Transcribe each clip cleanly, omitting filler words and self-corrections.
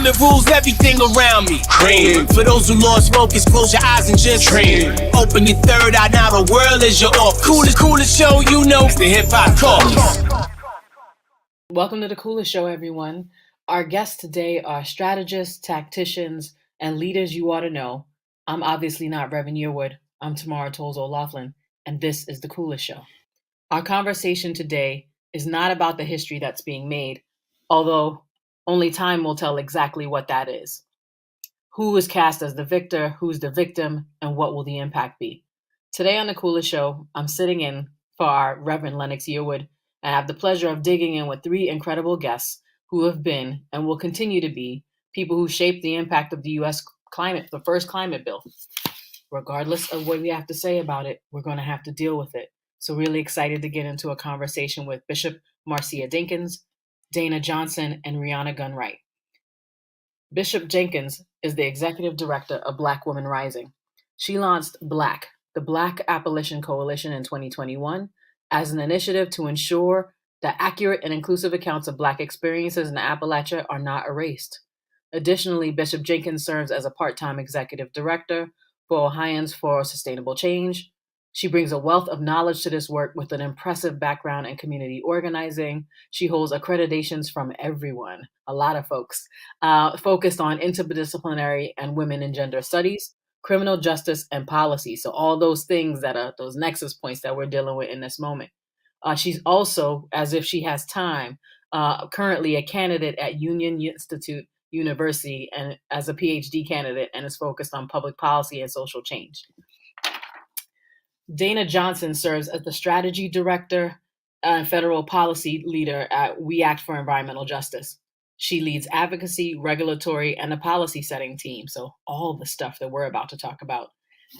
It rules everything around me. Cream. For those who lost focus, close your eyes and just dream. Open your third eye, now the world is your office. Coolest show you know, it's the Hip Hop Caucus. Welcome to the Coolest Show, everyone. Our guests today are strategists, tacticians, and leaders you ought to know. I'm obviously not Reverend Yearwood. I'm Tamara Toles O'Laughlin, and this is the Coolest Show. Our conversation today is not about the history that's being made, although only time will tell exactly what that is. Who is cast as the victor, who's the victim, and what will the impact be? Today on the Coolest Show, I'm sitting in for our Reverend Lennox Yearwood, and I have the pleasure of digging in with three incredible guests who have been and will continue to be people who shaped the impact of the U.S. climate, the first climate bill. Regardless of what we have to say about it, we're going to have to deal with it. So really excited to get into a conversation with Bishop Marcia Dinkins, Dana Johnson, and Rhiana Gunn Wright. Bishop Dinkins is the executive director of Black Women Rising. She launched BLAC, the Black Appalachian Coalition, in 2021 as an initiative to ensure that accurate and inclusive accounts of Black experiences in Appalachia are not erased. Additionally, Bishop Dinkins serves as a part-time executive director for Ohioans for Sustainable Change. She brings a wealth of knowledge to this work with an impressive background in community organizing. She holds accreditations from everyone, a lot of folks, focused on interdisciplinary and women and gender studies, criminal justice, and policy. So all those things that are those nexus points that we're dealing with in this moment. She's also, as if she has time, currently a candidate at Union Institute University and as a PhD candidate, and is focused on public policy and social change. Dana Johnson serves as the strategy director and federal policy leader at We Act for Environmental Justice. She leads advocacy, regulatory, and a policy setting team, so all the stuff that we're about to talk about.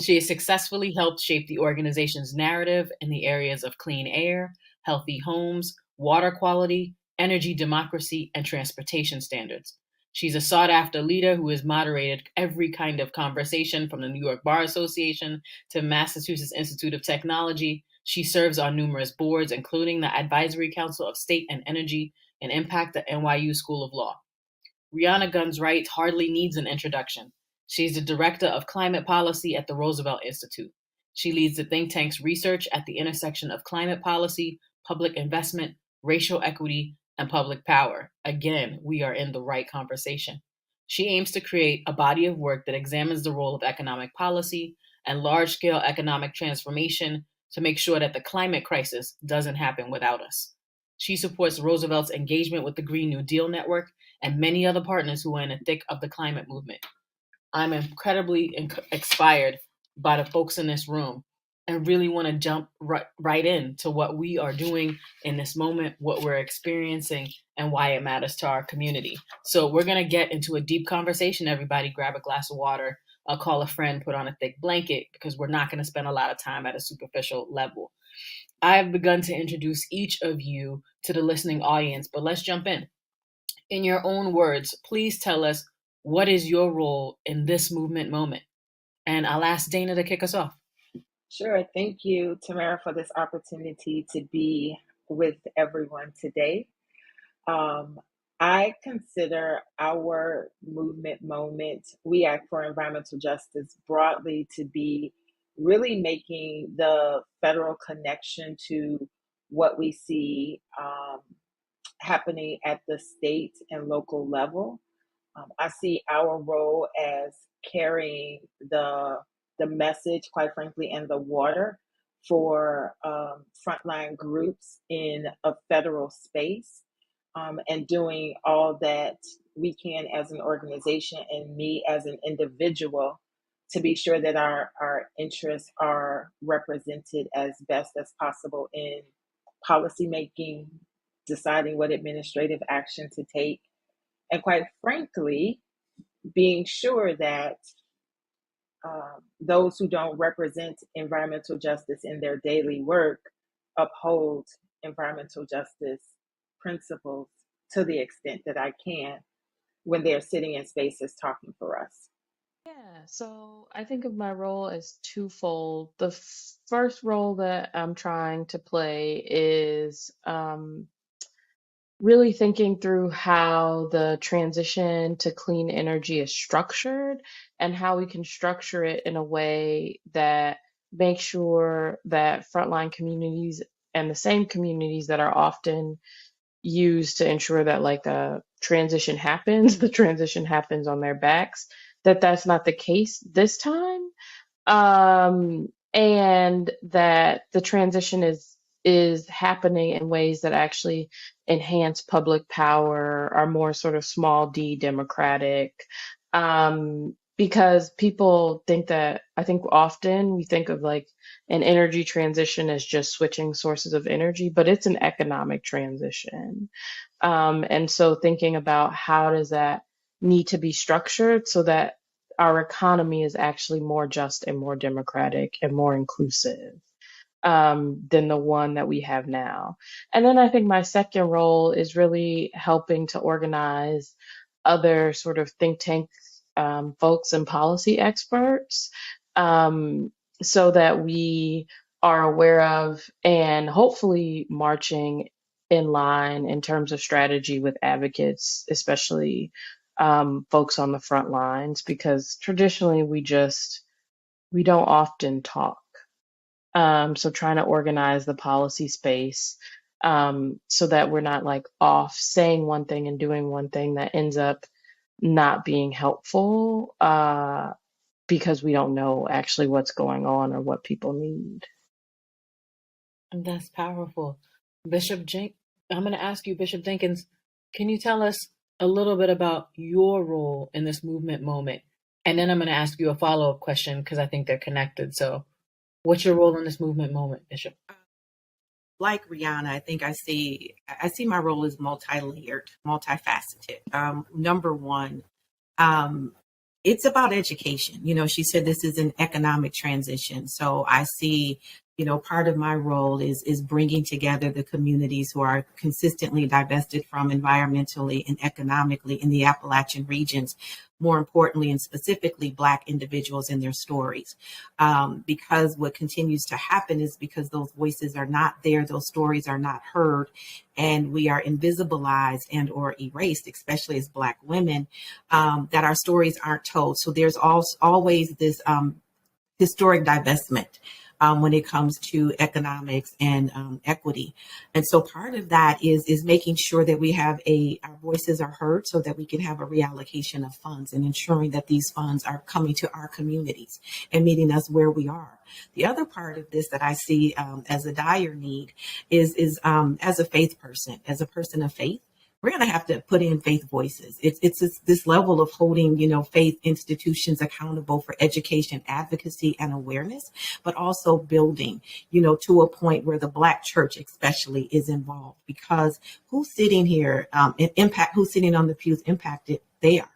She has successfully helped shape the organization's narrative in the areas of clean air, healthy homes, water quality, energy democracy, and transportation standards. She's a sought-after leader who has moderated every kind of conversation from the New York Bar Association to Massachusetts Institute of Technology. She serves on numerous boards, including the Advisory Council of State and Energy and Impact at NYU School of Law. Rhiana Gunn Wright hardly needs an introduction. She's the director of climate policy at the Roosevelt Institute. She leads the think tank's research at the intersection of climate policy, public investment, racial equity, and public power. Again, we are in the right conversation. She aims to create a body of work that examines the role of economic policy and large-scale economic transformation to make sure that the climate crisis doesn't happen without us. She supports Roosevelt's engagement with the Green New Deal Network and many other partners who are in the thick of the climate movement. I'm incredibly inspired by the folks in this room and really want to jump right into what we are doing in this moment, what we're experiencing, and why it matters to our community. So we're going to get into a deep conversation. Everybody grab a glass of water, call a friend, put on a thick blanket, because we're not going to spend a lot of time at a superficial level. I have begun to introduce each of you to the listening audience, but let's jump in. In your own words, please tell us, what is your role in this movement moment? And I'll ask Dana to kick us off. Sure. Thank you, Tamara, for this opportunity to be with everyone today. I consider our movement moment, We Act for Environmental Justice, broadly to be really making the federal connection to what we see happening at the state and local level. I see our role as carrying the message, quite frankly, and the water for frontline groups in a federal space, and doing all that we can as an organization and me as an individual to be sure that our interests are represented as best as possible in policymaking, deciding what administrative action to take, and quite frankly, being sure that those who don't represent environmental justice in their daily work uphold environmental justice principles to the extent that I can when they're sitting in spaces talking for us. Yeah, so I think of my role as twofold. The first role that I'm trying to play is really thinking through how the transition to clean energy is structured and how we can structure it in a way that makes sure that frontline communities and the same communities that are often used to ensure that like a transition happens, the transition happens on their backs, that that's not the case this time. And that the transition is happening in ways that actually enhance public power, are more sort of small d democratic. Because people think that, I think often we think of like an energy transition as just switching sources of energy, but it's an economic transition. And so thinking about how does that need to be structured so that our economy is actually more just and more democratic and more inclusive than the one that we have now. And then I think my second role is really helping to organize other sort of think tank folks and policy experts so that we are aware of and hopefully marching in line in terms of strategy with advocates, especially folks on the front lines, because traditionally we don't often talk. So trying to organize the policy space so that we're not like off saying one thing and doing one thing that ends up not being helpful because we don't know actually what's going on or what people need. And that's powerful. I'm going to ask you, Bishop Dinkins, can you tell us a little bit about your role in this movement moment? And then I'm going to ask you a follow-up question because I think they're connected. So what's your role in this movement moment, Bishop? Like Rhiana, I think I see my role as multi-layered, multifaceted. Number one, it's about education. You know, she said this is an economic transition. So I see, you know, part of my role is bringing together the communities who are consistently divested from environmentally and economically in the Appalachian regions, more importantly and specifically Black individuals and their stories. Because what continues to happen is because those voices are not there, those stories are not heard, and we are invisibilized and or erased, especially as Black women, that our stories aren't told. So there's always this historic divestment when it comes to economics and equity. And so part of that is making sure that we have our voices are heard so that we can have a reallocation of funds and ensuring that these funds are coming to our communities and meeting us where we are. The other part of this that I see as a dire need is as a faith person, as a person of faith, we're going to have to put in faith voices. It's this level of holding, you know, faith institutions accountable for education, advocacy, and awareness, but also building, you know, to a point where the Black church especially is involved, because who's sitting here, who's sitting on the pews impacted? They are.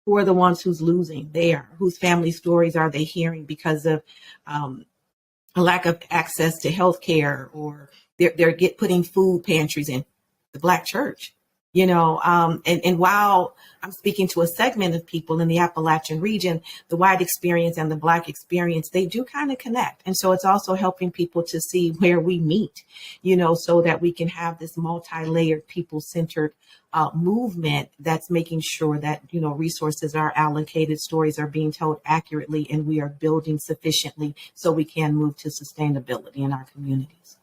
Who are the ones who's losing? They are. Whose family stories are they hearing because of a lack of access to health care, or they're putting food pantries in? The Black church. You know, and while I'm speaking to a segment of people in the Appalachian region, the white experience and the Black experience, they do kind of connect. And so it's also helping people to see where we meet, you know, so that we can have this multi-layered, people-centered movement that's making sure that, you know, resources are allocated, stories are being told accurately, and we are building sufficiently so we can move to sustainability in our communities.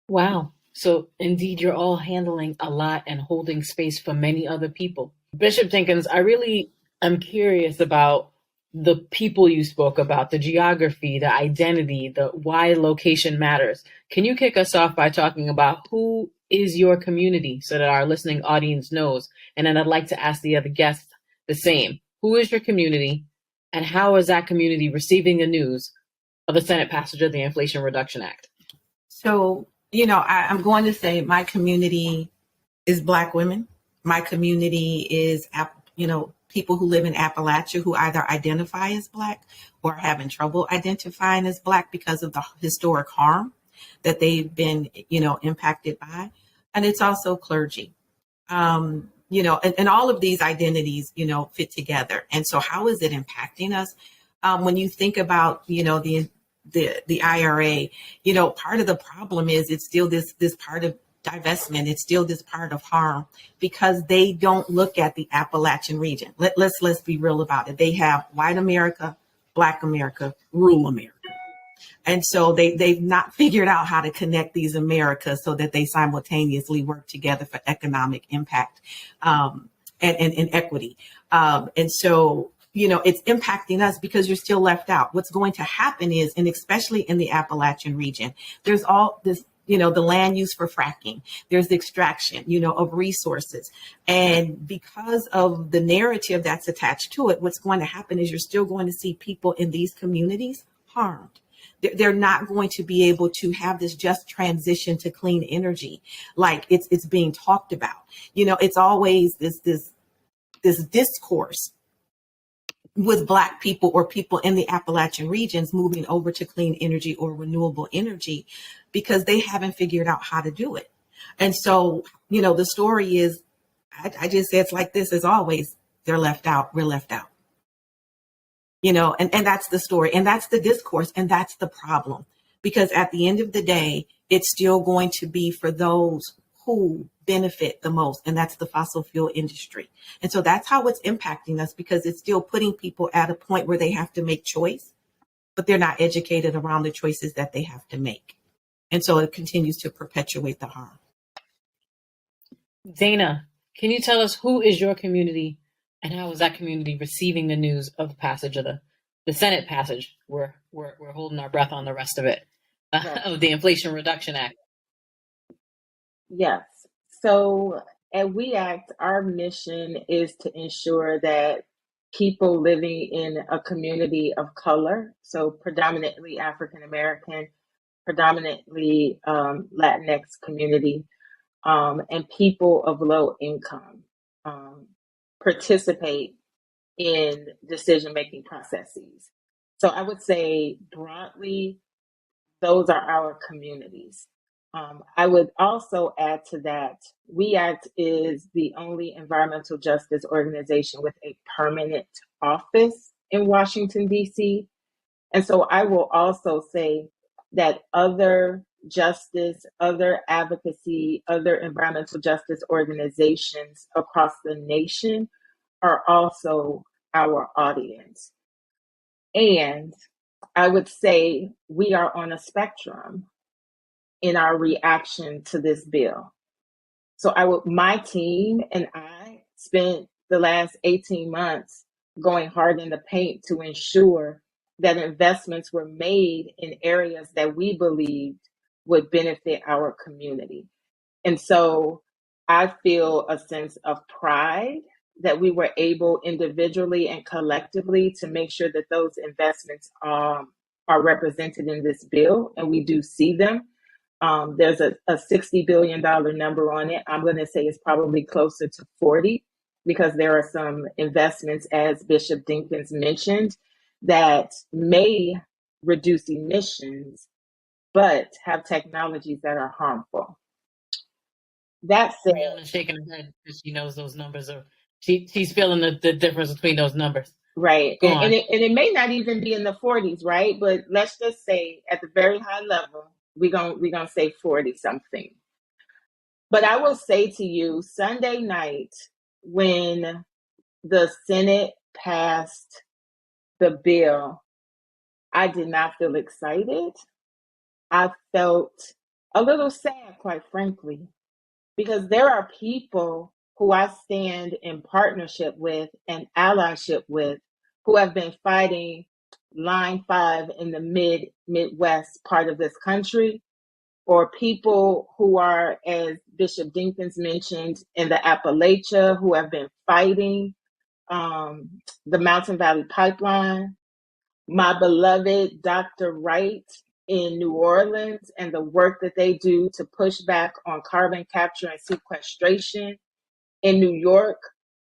Wow. So indeed, you're all handling a lot and holding space for many other people. Bishop Dinkins, I really am curious about the people you spoke about, the geography, the identity, the why location matters. Can you kick us off by talking about who is your community so that our listening audience knows? And then I'd like to ask the other guests the same. Who is your community, and how is that community receiving the news of the Senate passage of the Inflation Reduction Act? So, you know, I'm going to say my community is Black women. My community is, you know, people who live in Appalachia who either identify as Black or are having trouble identifying as Black because of the historic harm that they've been, you know, impacted by. And it's also clergy, you know, and all of these identities, you know, fit together. And so how is it impacting us? When you think about, you know, the IRA, you know, part of the problem is it's still this part of divestment, it's still this part of harm because they don't look at the Appalachian region. Let's be real about it. They have white America, Black America, rural America. And so they've not figured out how to connect these Americas so that they simultaneously work together for economic impact and equity. And so, it's impacting us because you're still left out. What's going to happen is, and especially in the Appalachian region, there's all this, the land use for fracking. There's the extraction, of resources. And because of the narrative that's attached to it, what's going to happen is you're still going to see people in these communities harmed. They're not going to be able to have this just transition to clean energy like it's being talked about. It's always this discourse with Black people or people in the Appalachian regions moving over to clean energy or renewable energy because they haven't figured out how to do it. And so, the story is, I just say it's like this as always, they're left out, we're left out. And that's the story, and that's the discourse, and that's the problem. Because at the end of the day, it's still going to be for those who benefit the most, and that's the fossil fuel industry. And so that's how it's impacting us, because it's still putting people at a point where they have to make choice, but they're not educated around the choices that they have to make. And so it continues to perpetuate the harm. Dana, can you tell us who is your community and how is that community receiving the news of the passage of the Senate passage? We're holding our breath on the rest of it, of the Inflation Reduction Act. Yes. So at We Act, our mission is to ensure that people living in a community of color, so predominantly African American, predominantly Latinx community, and people of low income participate in decision-making processes. So I would say broadly, those are our communities. I would also add to that, We Act is the only environmental justice organization with a permanent office in Washington, D.C. And so I will also say that other justice, other advocacy, other environmental justice organizations across the nation are also our audience. And I would say we are on a spectrum in our reaction to this bill. So my team and I spent the last 18 months going hard in the paint to ensure that investments were made in areas that we believed would benefit our community. And so I feel a sense of pride that we were able individually and collectively to make sure that those investments are represented in this bill, and we do see them. There's a $60 billion number on it. I'm going to say it's probably closer to 40 because there are some investments, as Bishop Dinkins mentioned, that may reduce emissions, but have technologies that are harmful. That said, Rhiana's shaking her head because she knows those numbers are. She's feeling the difference between those numbers. Right. And it may not even be in the 40s, right? But let's just say at the very high level, we're gonna say 40 something. But I will say to you, Sunday night, when the Senate passed the bill, I did not feel excited. I felt a little sad, quite frankly, because there are people who I stand in partnership with and allyship with who have been fighting Line 5 in the Midwest part of this country, or people who are, as Bishop Dinkins mentioned, in the Appalachia, who have been fighting the Mountain Valley Pipeline. My beloved Dr. Wright in New Orleans and the work that they do to push back on carbon capture and sequestration. In New York,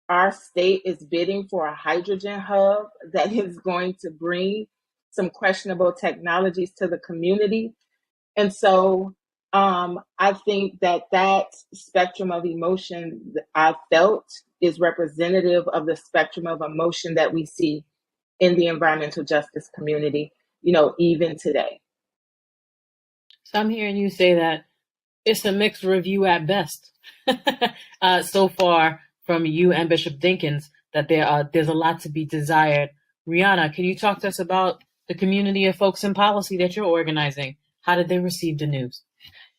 our state is bidding for a hydrogen hub that is going to bring some questionable technologies to the community. And so I think that spectrum of emotion that I felt is representative of the spectrum of emotion that we see in the environmental justice community, even today. So I'm hearing you say that It's a mixed review at best. So far from you and Bishop Dinkins, that there's a lot to be desired. Rhiana, can you talk to us about the community of folks in policy that you're organizing? How did they receive the news?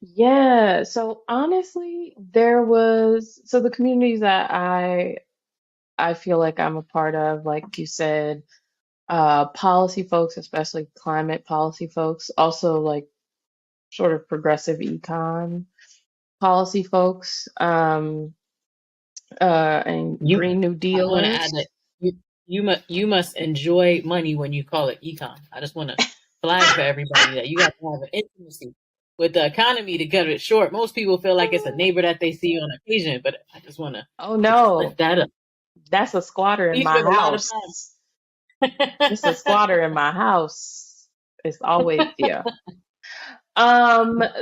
Yeah, so honestly, so the communities that I feel like I'm a part of, like you said, policy folks, especially climate policy folks, also like sort of progressive econ policy folks, and You, Green New I want to add Dealers. that you must enjoy money when you call it econ. I just want to flag for everybody that you got to have an intimacy with the economy to cut it short. Most people feel like it's a neighbor that they see on occasion, but I just want to Oh just no, lift that up. that's a squatter in We my spend a lot of house. It's a time. squatter in my house. It's always, yeah.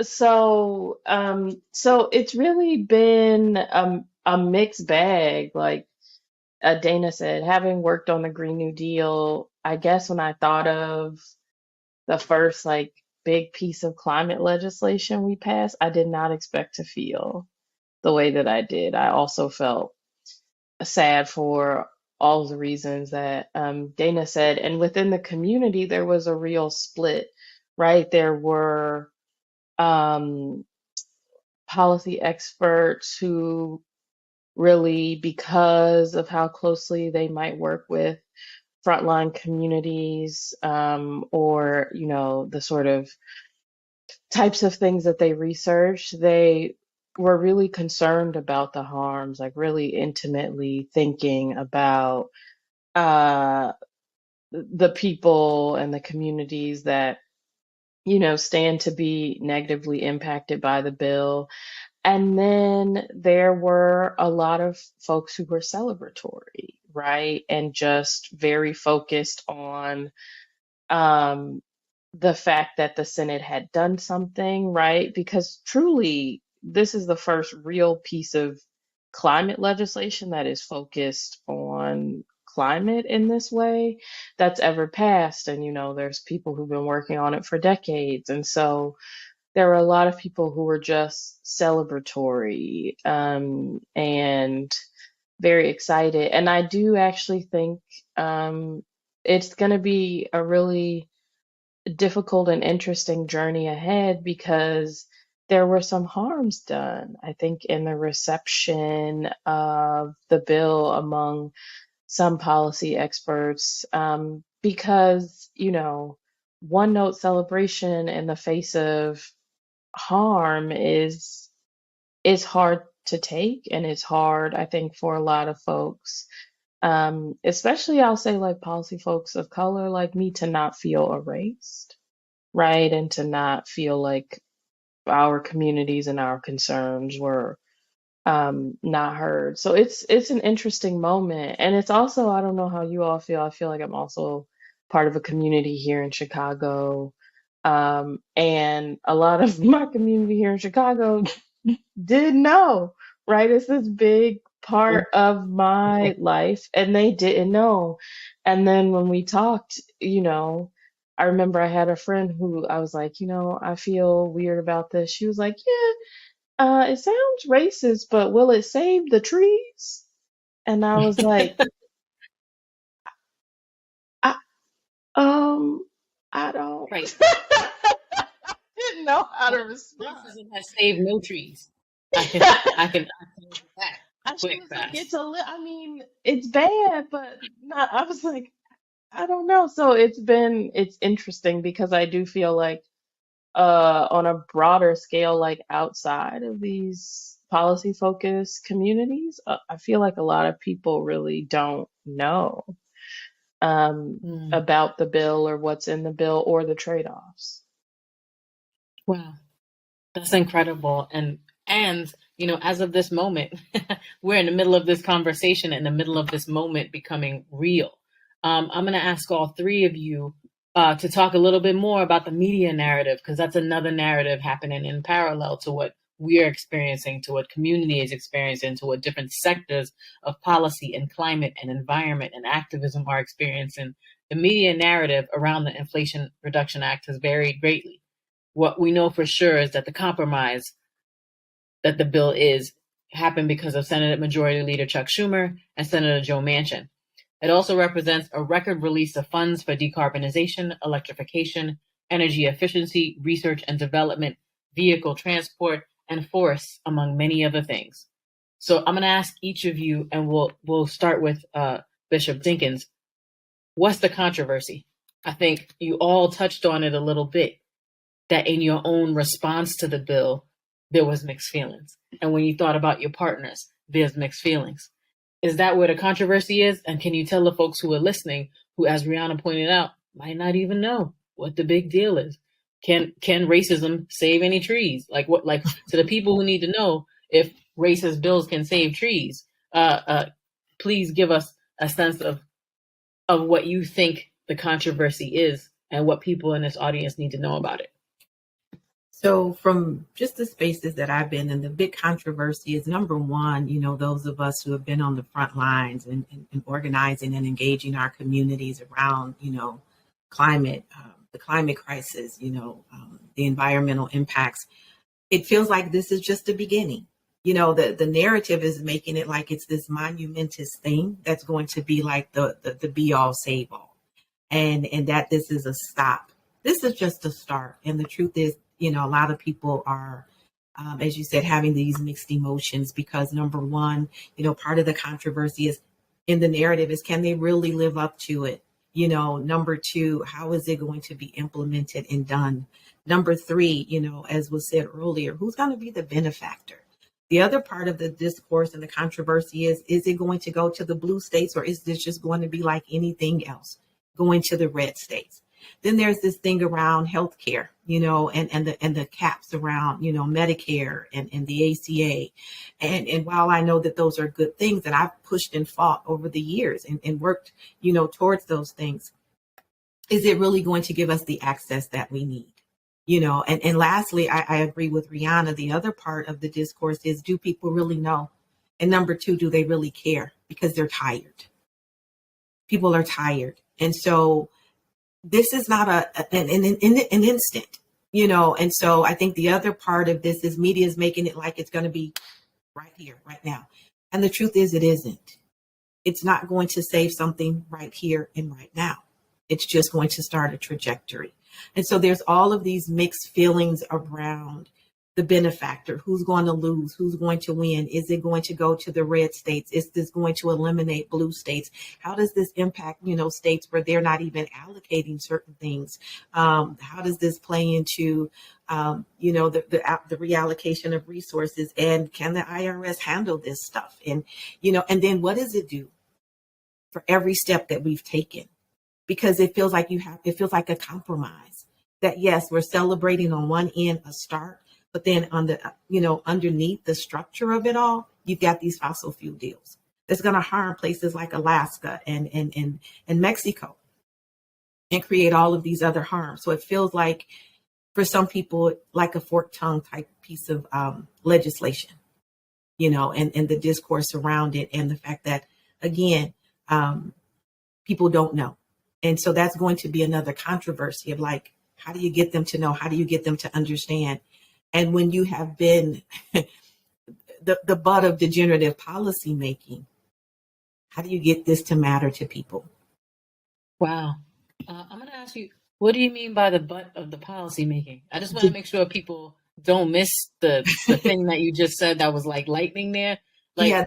So it's really been a mixed bag. Like Dana said, having worked on the Green New Deal, I guess when I thought of the first like big piece of climate legislation we passed, I did not expect to feel the way that I did. I also felt sad for all the reasons that Dana said. And within the community, there was a real split, right? There were um, policy experts who really, because of how closely they might work with frontline communities, or the sort of types of things that they researched, they were really concerned about the harms, like really intimately thinking about uh, the people and the communities that stand to be negatively impacted by the bill. And then there were a lot of folks who were celebratory, right? And just very focused on um, the fact that the Senate had done something, right? Because truly, this is the first real piece of climate legislation that is focused on climate in this way that's ever passed. And, there's people who've been working on it for decades. And so there were a lot of people who were just celebratory, and very excited. And I do actually think it's going to be a really difficult and interesting journey ahead because there were some harms done, I think, in the reception of the bill among some policy experts, because, one note celebration in the face of harm is hard to take, and it's hard, I think, for a lot of folks, especially I'll say like policy folks of color like me, to not feel erased, right? And to not feel like our communities and our concerns were not heard. So it's an interesting moment. And it's also, I don't know how you all feel. I feel like I'm also part of a community here in Chicago. And a lot of my community here in Chicago didn't know, right? It's this big part of my life, and they didn't know. And then when we talked, I remember I had a friend who I was like, I feel weird about this. She was like, yeah, it sounds racist, but will it save the trees? And I was like, I, I don't Right. didn't know how to respond. Racism has saved no trees. I can that I she quick was like, fast. I mean, it's bad, but not. I was like, I don't know. So it's interesting because I do feel like on a broader scale, like outside of these policy focused communities, I feel like a lot of people really don't know Mm. about the bill or what's in the bill or the trade-offs. Wow. That's incredible. And as of this moment, we're in the middle of this conversation, in the middle of this moment becoming real. I'm going to ask all three of you to talk a little bit more about the media narrative, because that's another narrative happening in parallel to what we're experiencing, to what community is experiencing, to what different sectors of policy and climate and environment and activism are experiencing. The media narrative around the Inflation Reduction Act has varied greatly. What we know for sure is that the compromise that the bill is happened because of Senate Majority Leader Chuck Schumer and Senator Joe Manchin. It also represents a record release of funds for decarbonization, electrification, energy efficiency, research and development, vehicle transport, and forests, among many other things. So I'm going to ask each of you, and we'll start with Bishop Dinkins. What's the controversy? I think you all touched on it a little bit, that in your own response to the bill, there was mixed feelings. And when you thought about your partners, there's mixed feelings. Is that where the controversy is? And can you tell the folks who are listening, who, as Rhiana pointed out, might not even know what the big deal is? Can racism save any trees? Like what? Like to the people who need to know if racist bills can save trees. Please give us a sense of what you think the controversy is and what people in this audience need to know about it. So from just the spaces that I've been in, the big controversy is, number one, those of us who have been on the front lines and organizing and engaging our communities around, climate, the climate crisis, the environmental impacts. It feels like this is just the beginning. The narrative is making it like it's this monumentous thing that's going to be like the be all save all, and that this is a stop. This is just a start. And the truth is, a lot of people are, as you said, having these mixed emotions because, number one, part of the controversy is in the narrative is, can they really live up to it? Number two, how is it going to be implemented and done? Number three, as was said earlier, who's going to be the benefactor? The other part of the discourse and the controversy is it going to go to the blue states, or is this just going to be like anything else, going to the red states? Then there's this thing around healthcare, and the caps around, Medicare and the ACA. And while I know that those are good things that I've pushed and fought over the years and worked, towards those things, is it really going to give us the access that we need? And lastly, I agree with Rhiana. The other part of the discourse is, do people really know? And number two, do they really care? Because they're tired. People are tired. And so this is not an instant, and so I think the other part of this is media is making it like it's going to be right here, right now. And the truth is, it isn't. It's not going to save something right here and right now. It's just going to start a trajectory. And so there's all of these mixed feelings around the benefactor. Who's going to lose? Who's going to win? Is it going to go to the red states? Is this going to eliminate blue states? How does this impact, states where they're not even allocating certain things? How does this play into, the reallocation of resources? And can the IRS handle this stuff? And, and then what does it do for every step that we've taken? Because it feels like it feels like a compromise that, yes, we're celebrating on one end a start, but then on the, underneath the structure of it all, you've got these fossil fuel deals that's going to harm places like Alaska and Mexico and create all of these other harms. So it feels like, for some people, like a forked tongue type piece of legislation, and the discourse around it, and the fact that, again, people don't know. And so that's going to be another controversy of like, how do you get them to know? How do you get them to understand? And when you have been the butt of degenerative policy making, how do you get this to matter to people? Wow. I'm going to ask you, what do you mean by the butt of the policy making? I just want to make sure people don't miss the thing that you just said that was like lightning there. Like, Yeah.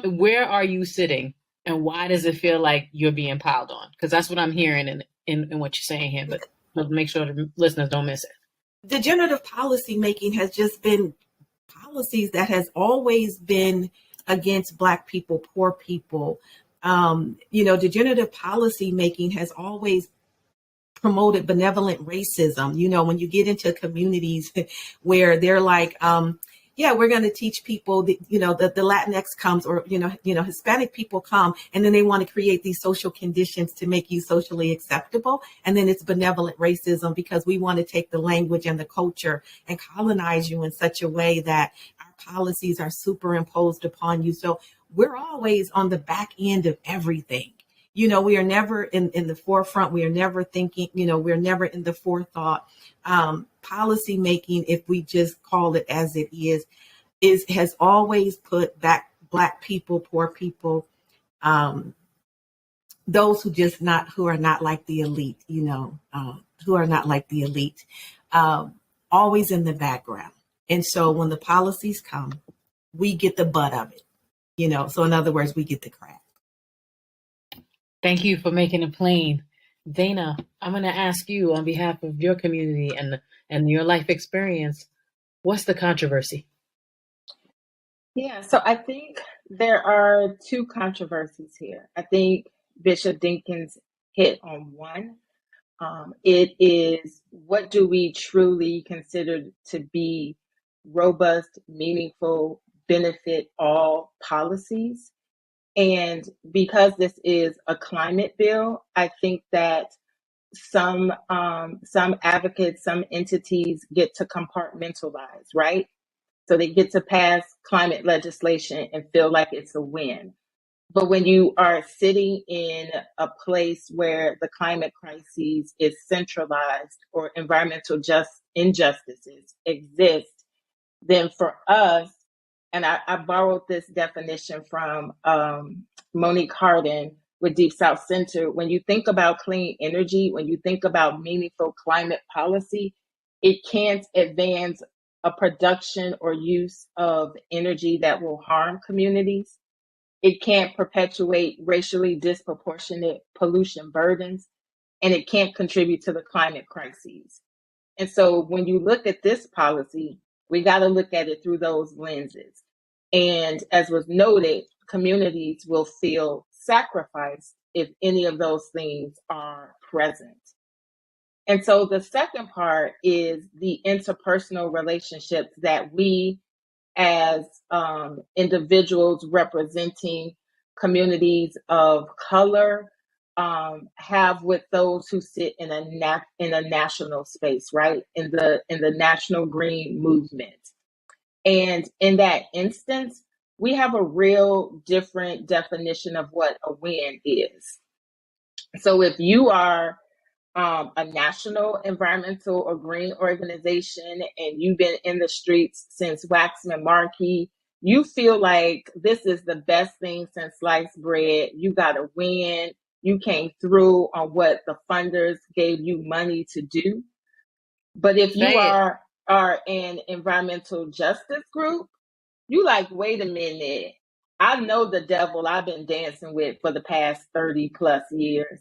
Where are you sitting, and why does it feel like you're being piled on? Because that's what I'm hearing in what you're saying here, but make sure the listeners don't miss it. Degenerative policy making has just been policies that has always been against Black people, poor people. Degenerative policy making has always promoted benevolent racism. When you get into communities where they're like, we're going to teach people that, the Latinx comes, or, Hispanic people come, and then they want to create these social conditions to make you socially acceptable. And then it's benevolent racism because we want to take the language and the culture and colonize you in such a way that our policies are superimposed upon you. So we're always on the back end of everything. We are never in the forefront. We are never thinking, we're never in the forethought. Policy making, if we just call it as it has always put back Black people, poor people, those who are not like the elite, who are not like the elite, always in the background. And so when the policies come, we get the butt of it, so in other words, we get the crap. Thank you for making it plain. Dana, I'm going to ask you on behalf of your community and your life experience, what's the controversy? Yeah, so I think there are two controversies here. I think Bishop Dinkins hit on one. It is, what do we truly consider to be robust, meaningful, benefit all policies? And because this is a climate bill, I think that some advocates, some entities get to compartmentalize, right? So they get to pass climate legislation and feel like it's a win. But when you are sitting in a place where the climate crisis is centralized or environmental injustices exist, then for us, and I borrowed this definition from Monique Hardin with Deep South Center, when you think about clean energy, when you think about meaningful climate policy, it can't advance a production or use of energy that will harm communities. It can't perpetuate racially disproportionate pollution burdens, and it can't contribute to the climate crises. And so when you look at this policy, we got to look at it through those lenses. And as was noted, communities will feel sacrificed if any of those things are present. And so the second part is the interpersonal relationships that we as individuals representing communities of color have with those who sit in a national space, right? In the national green movement. And in that instance, we have a real different definition of what a win is. So if you are a national environmental or green organization and you've been in the streets since Waxman Markey, you feel like this is the best thing since sliced bread. You got to win. You came through on what the funders gave you money to do. But if you are an environmental justice group, you like, wait a minute. I know the devil I've been dancing with for the past 30 plus years.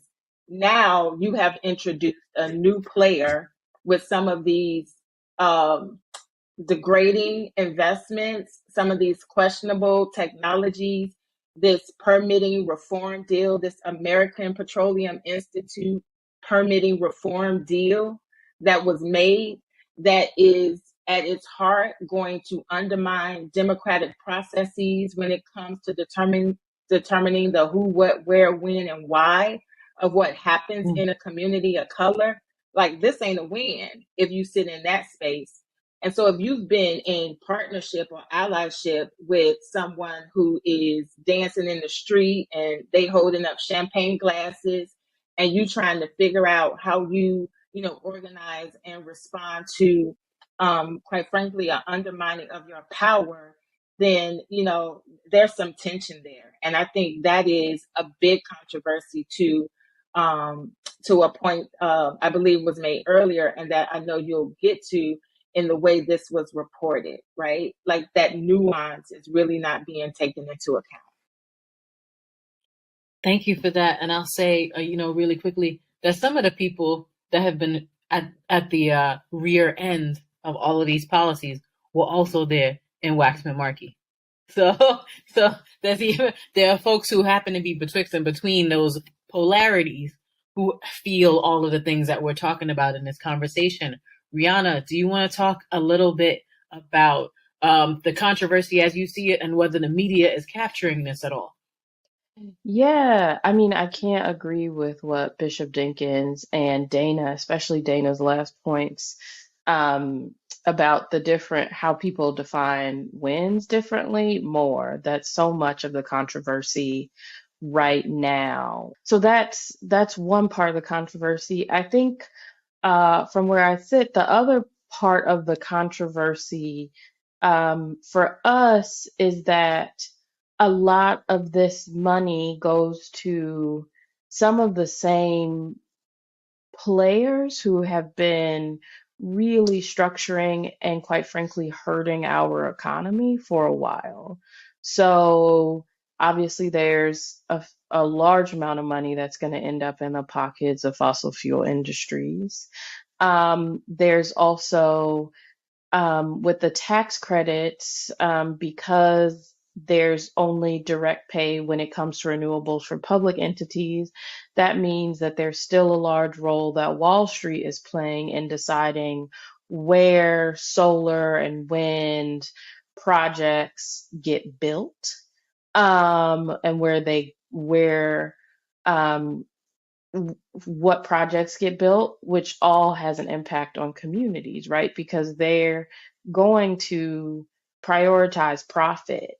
Now you have introduced a new player with some of these degrading investments, some of these questionable technologies, this permitting reform deal, this American Petroleum Institute permitting reform deal that was made, that is at its heart going to undermine democratic processes when it comes to determining the who, what, where, when, and why of what happens in a community of color. Like, this ain't a win if you sit in that space. And so if you've been in partnership or allyship with someone who is dancing in the street and they holding up champagne glasses and you trying to figure out how you organize and respond to, quite frankly, an undermining of your power, then, there's some tension there. And I think that is a big controversy to a point I believe was made earlier, and that I know you'll get to in the way this was reported, right? Like, that nuance is really not being taken into account. Thank you for that. And I'll say, really quickly, that some of the people that have been at the rear end of all of these policies were also there in Waxman Markey. So there are folks who happen to be betwixt and between those polarities who feel all of the things that we're talking about in this conversation. Rhiana, do you want to talk a little bit about the controversy as you see it and whether the media is capturing this at all? Yeah, I mean, I can't agree with what Bishop Dinkins and Dana, especially Dana's last points, about how people define wins differently more. That so much of the controversy right now. So that's one part of the controversy. I think from where I sit, the other part of the controversy for us is that a lot of this money goes to some of the same players who have been really structuring and quite frankly hurting our economy for a while. So obviously there's a large amount of money that's going to end up in the pockets of fossil fuel industries. There's also with the tax credits, because there's only direct pay when it comes to renewables for public entities, that means that there's still a large role that Wall Street is playing in deciding where solar and wind projects get built, and where um, what projects get built, which all has an impact on communities, right? Because they're going to prioritize profit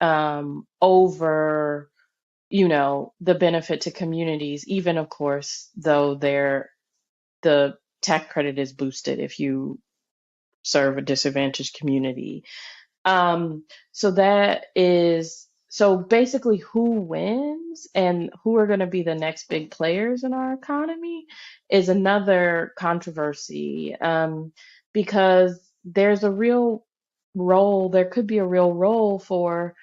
over, the benefit to communities, even of course, though the tax credit is boosted if you serve a disadvantaged community. Um, so basically who wins and who are going to be the next big players in our economy is another controversy, because there could be a real role for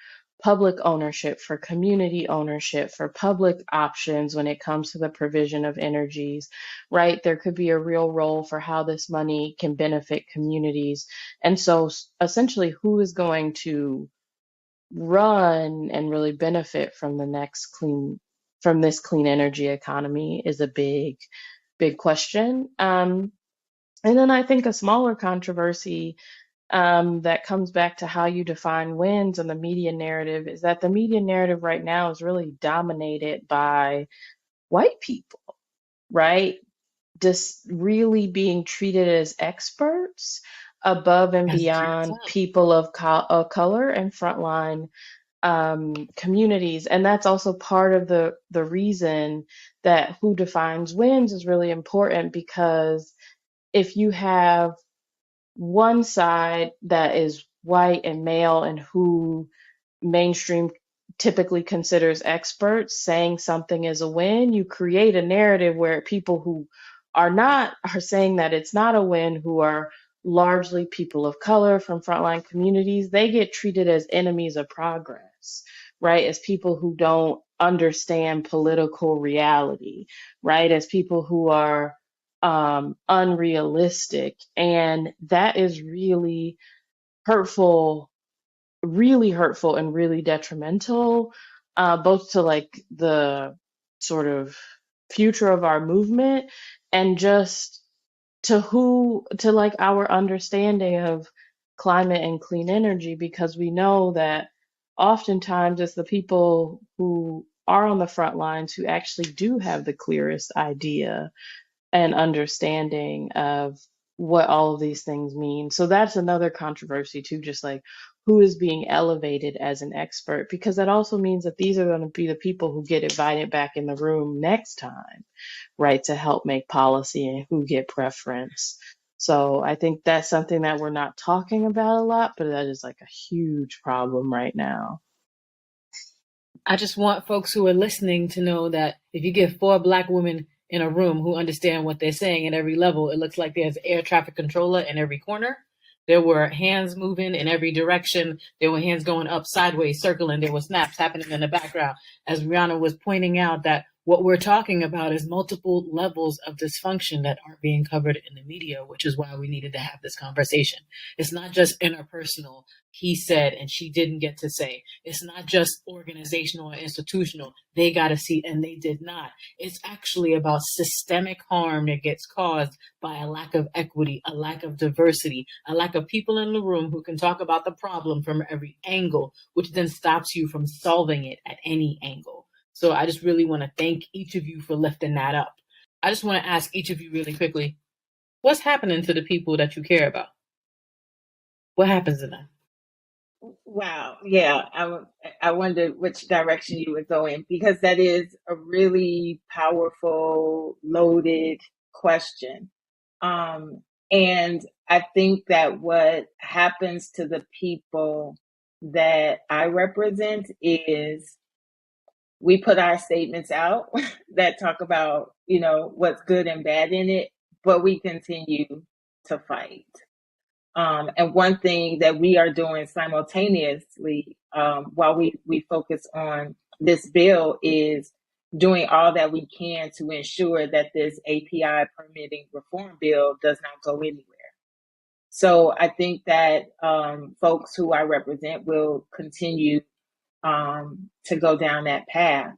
public ownership, for community ownership, for public options when it comes to the provision of energies, right? There could be a real role for how this money can benefit communities. And so essentially, who is going to run and really benefit from this clean energy economy is a big, big question. And then I think a smaller controversy that comes back to how you define wins and the media narrative is that the media narrative right now is really dominated by white people, right? Just really being treated as experts above and As beyond people of color and frontline communities. And that's also part of the reason that who defines wins is really important, because if you have one side that is white and male and who mainstream typically considers experts saying something is a win, you create a narrative where people who are saying that it's not a win, who are largely people of color from frontline communities, they get treated as enemies of progress, right? As people who don't understand political reality, right? As people who are unrealistic. And that is hurtful, really hurtful and really detrimental, both to like the sort of future of our movement and just to like our understanding of climate and clean energy, because we know that oftentimes it's the people who are on the front lines who actually do have the clearest idea and understanding of what all of these things mean. So that's another controversy too, just like who is being elevated as an expert, because that also means that these are going to be the people who get invited back in the room next time, right, to help make policy and who get preference. So I think that's something that we're not talking about a lot, but that is like a huge problem right now. I just want folks who are listening to know that if you get 4 Black women in a room who understand what they're saying at every level, it looks like there's an air traffic controller in every corner. There were hands moving in every direction. There were hands going up, sideways, circling. There were snaps happening in the background. As Rhiana was pointing out, that what we're talking about is multiple levels of dysfunction that aren't being covered in the media, which is why we needed to have this conversation. It's not just interpersonal, he said and she didn't get to say. It's not just organizational or institutional, they got a seat and they did not. It's actually about systemic harm that gets caused by a lack of equity, a lack of diversity, a lack of people in the room who can talk about the problem from every angle, which then stops you from solving it at any angle. So I just really want to thank each of you for lifting that up. I just want to ask each of you really quickly, what's happening to the people that you care about? What happens to them? Wow. Yeah. I wondered which direction you would go in, because that is a really powerful, loaded question. Um, and I think that what happens to the people that I represent is we put our statements out that talk about, what's good and bad in it, but we continue to fight. And one thing that we are doing simultaneously, while we focus on this bill, is doing all that we can to ensure that this API permitting reform bill does not go anywhere. So I think that folks who I represent will continue to go down that path.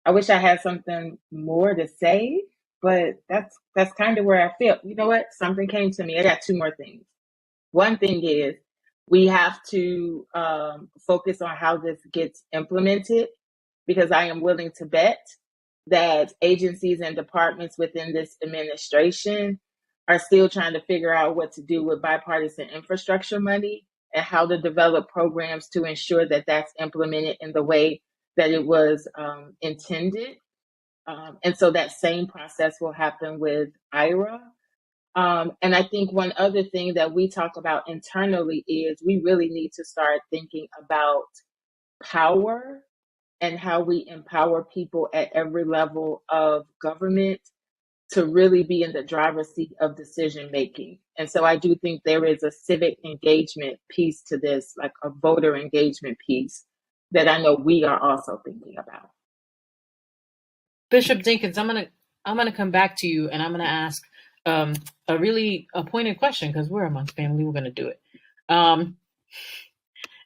I wish I had something more to say, but that's kind of where I feel. You know what? Something came to me. I got two more things. One thing is we have to focus on how this gets implemented, because I am willing to bet that agencies and departments within this administration are still trying to figure out what to do with bipartisan infrastructure money and how to develop programs to ensure that that's implemented in the way that it was intended. And so that same process will happen with IRA. And I think one other thing that we talk about internally is we really need to start thinking about power and how we empower people at every level of government to really be in the driver's seat of decision making. And so I do think there is a civic engagement piece to this, like a voter engagement piece, that I know we are also thinking about. Bishop Dinkins, I'm gonna come back to you, and I'm gonna ask a really pointed question, because we're amongst family. We're gonna do it.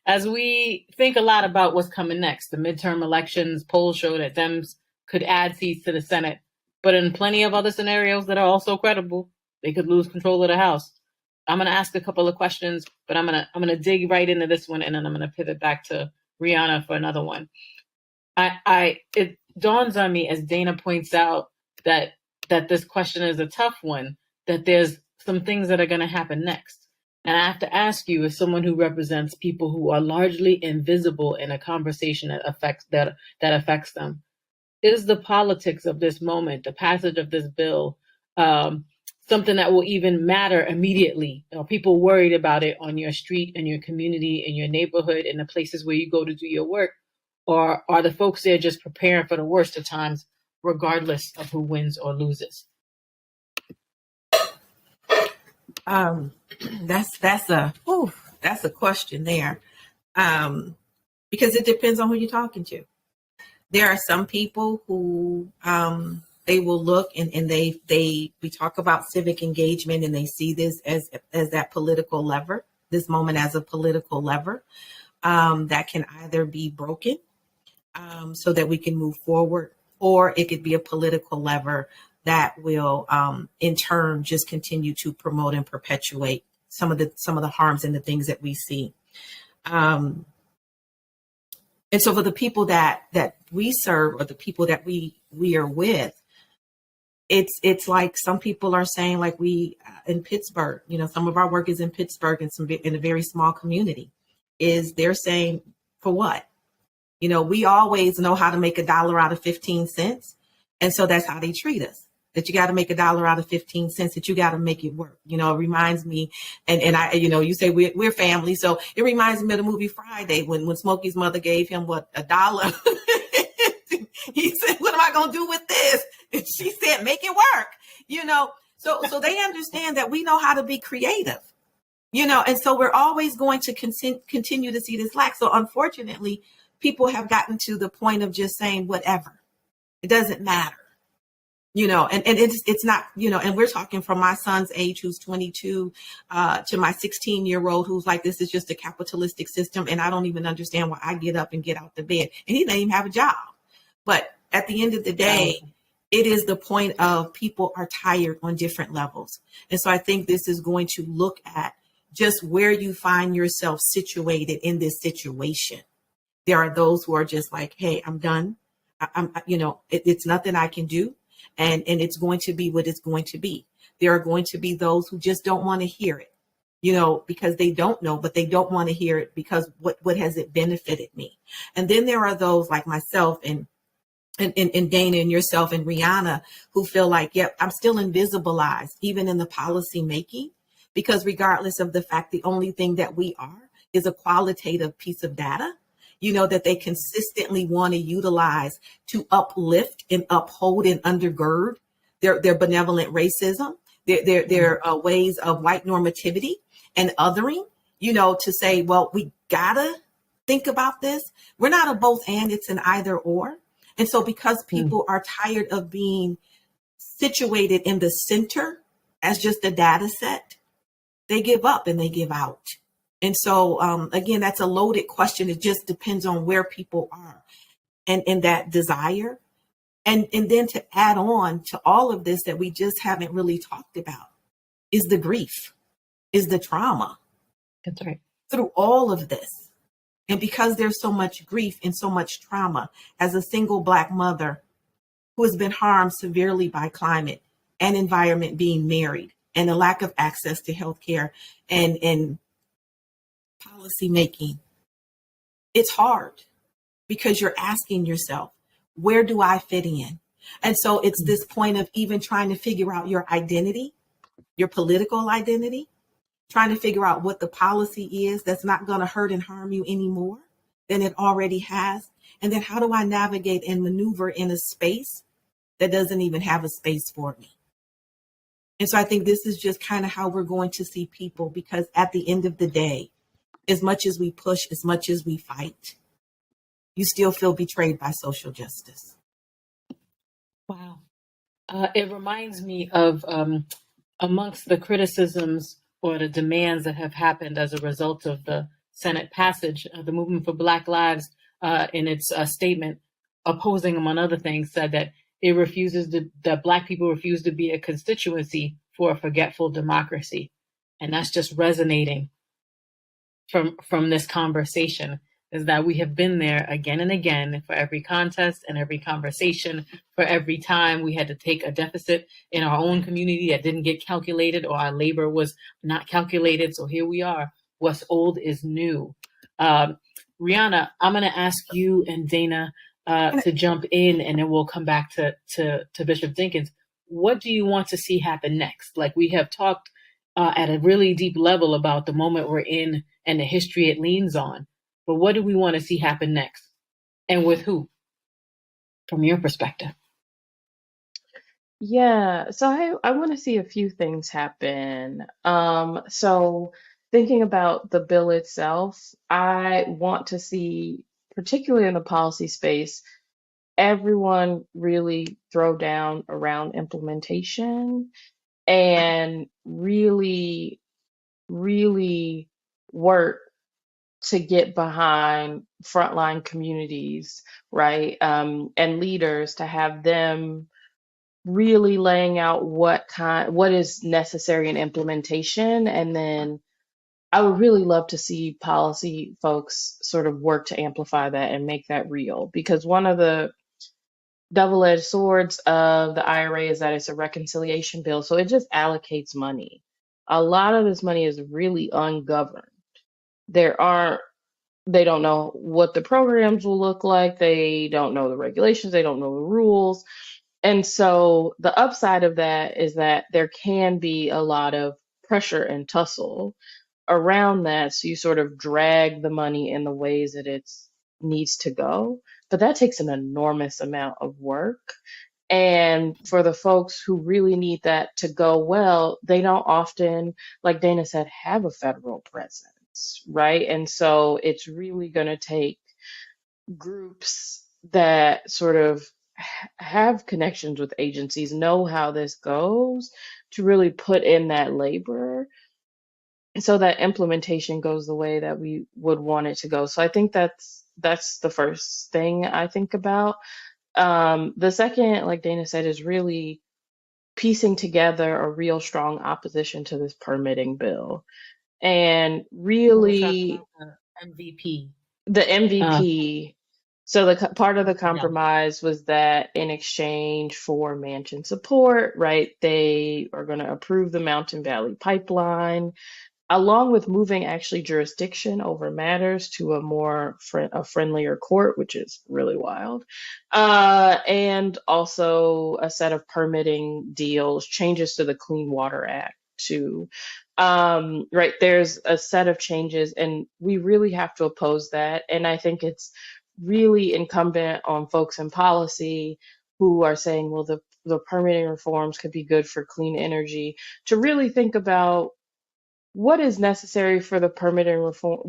As we think a lot about what's coming next, the midterm elections, polls show that Dems could add seats to the Senate, but in plenty of other scenarios that are also credible, they could lose control of the House. I'm gonna ask a couple of questions, but I'm gonna dig right into this one, and then I'm gonna pivot back to Rhiana for another one. It dawns on me, as Dana points out, that this question is a tough one, that there's some things that are going to happen next. And I have to ask you, as someone who represents people who are largely invisible in a conversation that affects them, is the politics of this moment, the passage of this bill, something that will even matter immediately? Are people worried about it on your street, in your community, in your neighborhood, in the places where you go to do your work? Or are the folks there just preparing for the worst of times, regardless of who wins or loses? That's a question there, because it depends on who you're talking to. There are some people who they will look and we talk about civic engagement, and they see this as that political lever, this moment as a political lever that can either be broken so that we can move forward, or it could be a political lever that will in turn just continue to promote and perpetuate some of the harms and the things that we see. And so for the people that we serve, or the people that we are with, it's like some people are saying, like we in Pittsburgh, some of our work is in Pittsburgh, and in a very small community, is they're saying, for what? We always know how to make $1 out of 15 cents. And so that's how they treat us, that you got to make $1 out of 15 cents, that you got to make it work. It reminds me, and I, you say we're family. So it reminds me of the movie Friday, when Smokey's mother gave him $1. He said, what am I going to do with this? And she said, make it work, so they understand that we know how to be creative, and so we're always going to continue to see this lack. So unfortunately, people have gotten to the point of just saying whatever. It doesn't matter, and it's not, and we're talking from my son's age, who's 22, to my 16-year-old, who's like, this is just a capitalistic system, and I don't even understand why I get up and get out the bed. And he doesn't even have a job. But at the end of the day, it is the point of people are tired on different levels. And so I think this is going to look at just where you find yourself situated in this situation. There are those who are just like, hey, I'm done. It's nothing I can do. And it's going to be what it's going to be. There are going to be those who just don't want to hear it. because they don't know, but they don't want to hear it because what has it benefited me? And then there are those like myself and Dana and yourself and Rhiana who feel like, yep, I'm still invisibilized, even in the policy making, because regardless of the fact, the only thing that we are is a qualitative piece of data, that they consistently want to utilize to uplift and uphold and undergird their benevolent racism, their ways of white normativity and othering, to say, well, we gotta think about this. We're not a both and, it's an either or. And so because people are tired of being situated in the center as just a data set, they give up and they give out. And so, again, that's a loaded question. It just depends on where people are and that desire. And then to add on to all of this that we just haven't really talked about is the grief, is the trauma. That's right. Through all of this. And because there's so much grief and so much trauma, as a single Black mother who has been harmed severely by climate and environment, being married, and a lack of access to healthcare and policy making, it's hard because you're asking yourself, where do I fit in? And so it's this point of even trying to figure out your identity, your political identity, trying to figure out what the policy is that's not going to hurt and harm you anymore than it already has. And then how do I navigate and maneuver in a space that doesn't even have a space for me? And so I think this is just kind of how we're going to see people, because at the end of the day, as much as we push, as much as we fight, you still feel betrayed by social justice. Wow. It reminds me of amongst the criticisms or the demands that have happened as a result of the Senate passage, the Movement for Black Lives, in its statement opposing, among other things, said that that Black people refuse to be a constituency for a forgetful democracy. And that's just resonating from this conversation, is that we have been there again and again for every contest and every conversation, for every time we had to take a deficit in our own community that didn't get calculated, or our labor was not calculated. So here we are. What's old is new. Rhiana, I'm going to ask you and Dana to jump in, and then we'll come back to Bishop Dinkins. What do you want to see happen next? Like, we have talked at a really deep level about the moment we're in and the history it leans on. But what do we want to see happen next? And with who, from your perspective? Yeah, so I want to see a few things happen. So thinking about the bill itself, I want to see, particularly in the policy space, everyone really throw down around implementation and really, really work to get behind frontline communities, right? And leaders, to have them really laying out what is necessary in implementation. And then I would really love to see policy folks sort of work to amplify that and make that real, because one of the double-edged swords of the IRA is that it's a reconciliation bill. So it just allocates money. A lot of this money is really ungoverned. They don't know what the programs will look like. They don't know the regulations. They don't know the rules. And so the upside of that is that there can be a lot of pressure and tussle around that. So you sort of drag the money in the ways that it needs to go. But that takes an enormous amount of work. And for the folks who really need that to go well, they don't often, like Dana said, have a federal presence, right? And so it's really going to take groups that sort of have connections with agencies, know how this goes, to really put in that labor so that implementation goes the way that we would want it to go. So I think that's the first thing I think about. The second, like Dana said, is really piecing together a real strong opposition to this permitting bill. And really, MVP. The MVP. So the part of the compromise was that in exchange for Manchin support, right, they are going to approve the Mountain Valley Pipeline. along with moving actually jurisdiction over matters to a more a friendlier court, which is really wild, and also a set of permitting deals, changes to the Clean Water Act too. Right, there's a set of changes, and we really have to oppose that. And I think it's really incumbent on folks in policy who are saying, well, the permitting reforms could be good for clean energy, to really think about what is necessary for the permitting reform.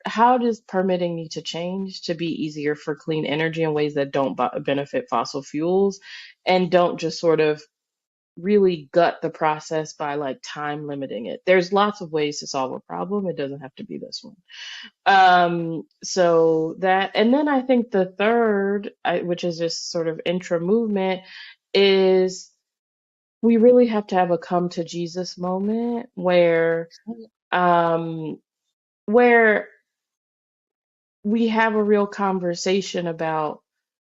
How does permitting need to change to be easier for clean energy in ways that don't benefit fossil fuels, and don't just sort of really gut the process by like time limiting it. There's lots of ways to solve a problem. It doesn't have to be this one. So that, and then I think the third, which is just sort of intra movement, is we really have to have a come to Jesus moment um, where we have a real conversation about,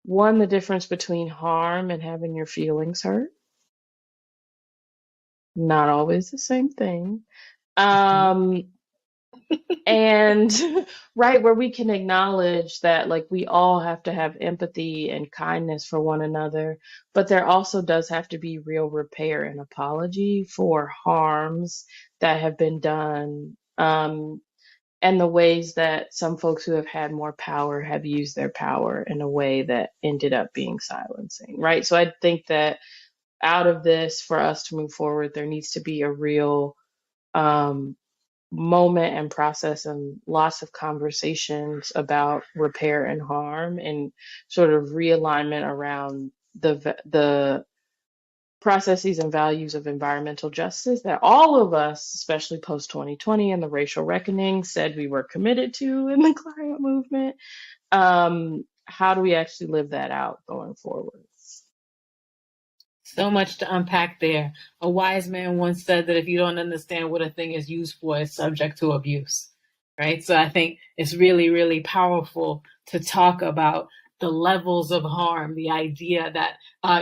one, the difference between harm and having your feelings hurt. Not always the same thing. And right, where we can acknowledge that like we all have to have empathy and kindness for one another, but there also does have to be real repair and apology for harms that have been done, and the ways that some folks who have had more power have used their power in a way that ended up being silencing, right? So I think that out of this, for us to move forward, there needs to be a real moment and process, and lots of conversations about repair and harm, and sort of realignment around the processes and values of environmental justice that all of us, especially post 2020 and the racial reckoning, said we were committed to in the climate movement. How do we actually live that out going forward? So much to unpack there. A wise man once said that if you don't understand what a thing is used for, it's subject to abuse, right? So I think it's really, really powerful to talk about the levels of harm, the idea that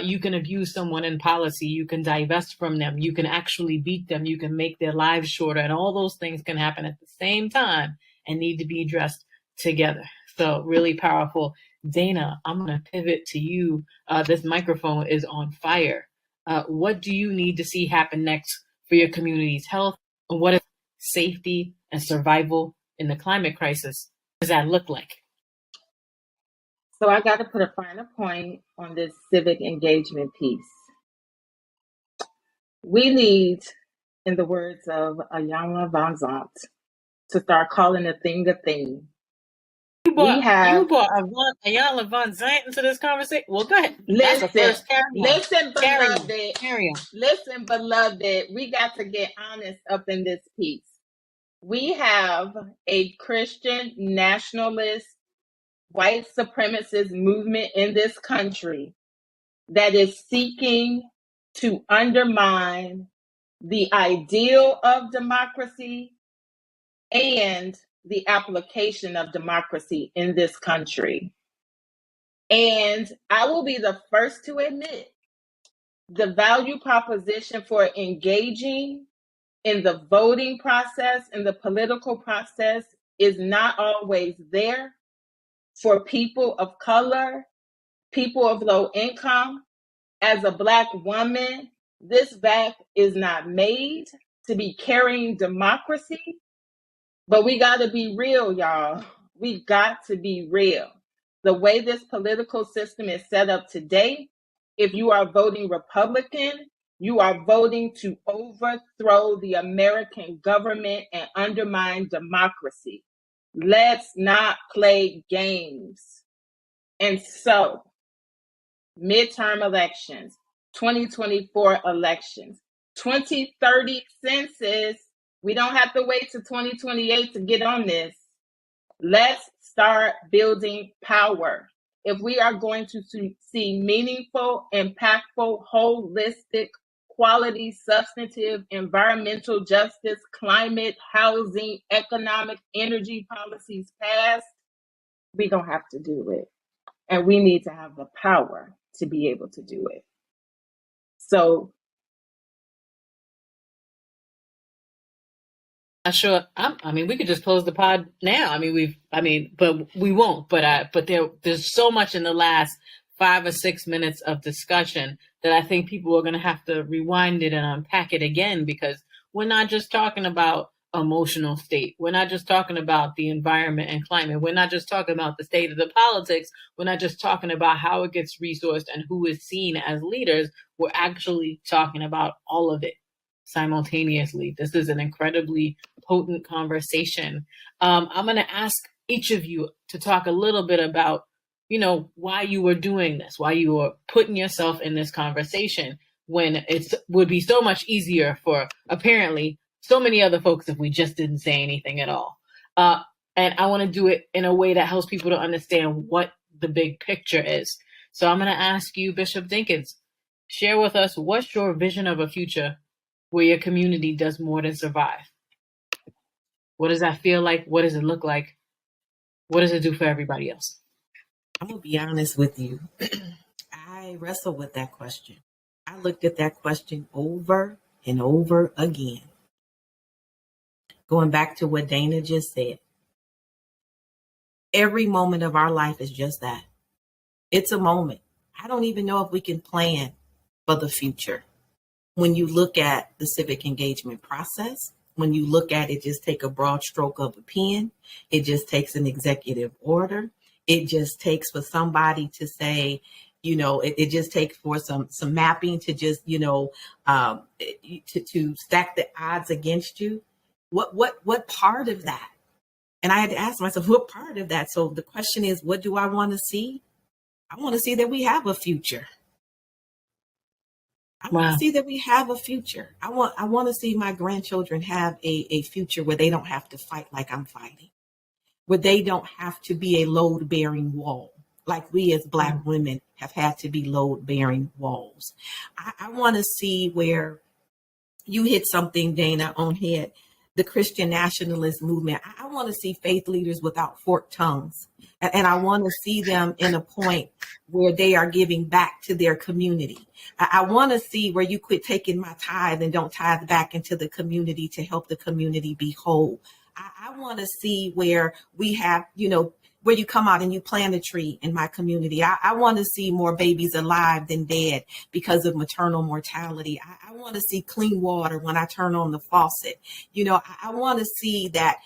you can abuse someone in policy, you can divest from them, you can actually beat them, you can make their lives shorter, and all those things can happen at the same time and need to be addressed together. So really powerful. Dana, I'm going to pivot to you. This microphone is on fire. What do you need to see happen next for your community's health? And what is safety and survival in the climate crisis? What does that look like? So I got to put a finer point on this civic engagement piece. We need, in the words of Iyanla Vanzant, to start calling a thing a thing. You brought Iyanla Vanzant into this conversation? Well, go ahead. Listen, beloved, we got to get honest up in this piece. We have a Christian nationalist, white supremacist movement in this country that is seeking to undermine the ideal of democracy and the application of democracy in this country. And I will be the first to admit the value proposition for engaging in the voting process and the political process is not always there for people of color, people of low income. As a Black woman, this back is not made to be carrying democracy, but we got to be real, y'all. We got to be real. The way this political system is set up today, if you are voting Republican, you are voting to overthrow the American government and undermine democracy. Let's not play games. And so, midterm elections, 2024 elections, 2030 census, we don't have to wait to 2028 to get on this. Let's start building power. If we are going to see meaningful, impactful, holistic, quality, substantive, environmental justice, climate, housing, economic, energy policies passed, we're going to have to do it. And we need to have the power to be able to do it. So Sure. I mean, we could just close the pod now. But we won't. But there's so much in the last 5 or 6 minutes of discussion that I think people are going to have to rewind it and unpack it again, because we're not just talking about emotional state. We're not just talking about the environment and climate. We're not just talking about the state of the politics. We're not just talking about how it gets resourced and who is seen as leaders. We're actually talking about all of it simultaneously. This is an incredibly potent conversation. I'm going to ask each of you to talk a little bit about, why you were doing this, why you were putting yourself in this conversation when it would be so much easier for apparently so many other folks if we just didn't say anything at all. And I want to do it in a way that helps people to understand what the big picture is. So I'm going to ask you, Bishop Dinkins, share with us, what's your vision of a future where your community does more than survive? What does that feel like? What does it look like? What does it do for everybody else? I'm going to be honest with you. I wrestled with that question. I looked at that question over and over again. Going back to what Dana just said. Every moment of our life is just that. It's a moment. I don't even know if we can plan for the future. When you look at the civic engagement process, when you look at it, just take a broad stroke of a pen. It just takes an executive order. It just takes for somebody to say, it just takes for some mapping to just, to stack the odds against you. What part of that? And I had to ask myself, what part of that? So the question is, what do I want to see? I want to see that we have a future. I want to see that we have a future. I want to see my grandchildren have a future where they don't have to fight like I'm fighting, where they don't have to be a load-bearing wall, like we as Black women have had to be load-bearing walls. I want to see where you hit something, Dana, on head, the Christian nationalist movement. I want to see faith leaders without forked tongues. And I want to see them in a point where they are giving back to their community. I want to see where you quit taking my tithe and don't tithe back into the community to help the community be whole. I want to see where we have, where you come out and you plant a tree in my community. I want to see more babies alive than dead because of maternal mortality. I want to see clean water when I turn on the faucet. I want to see that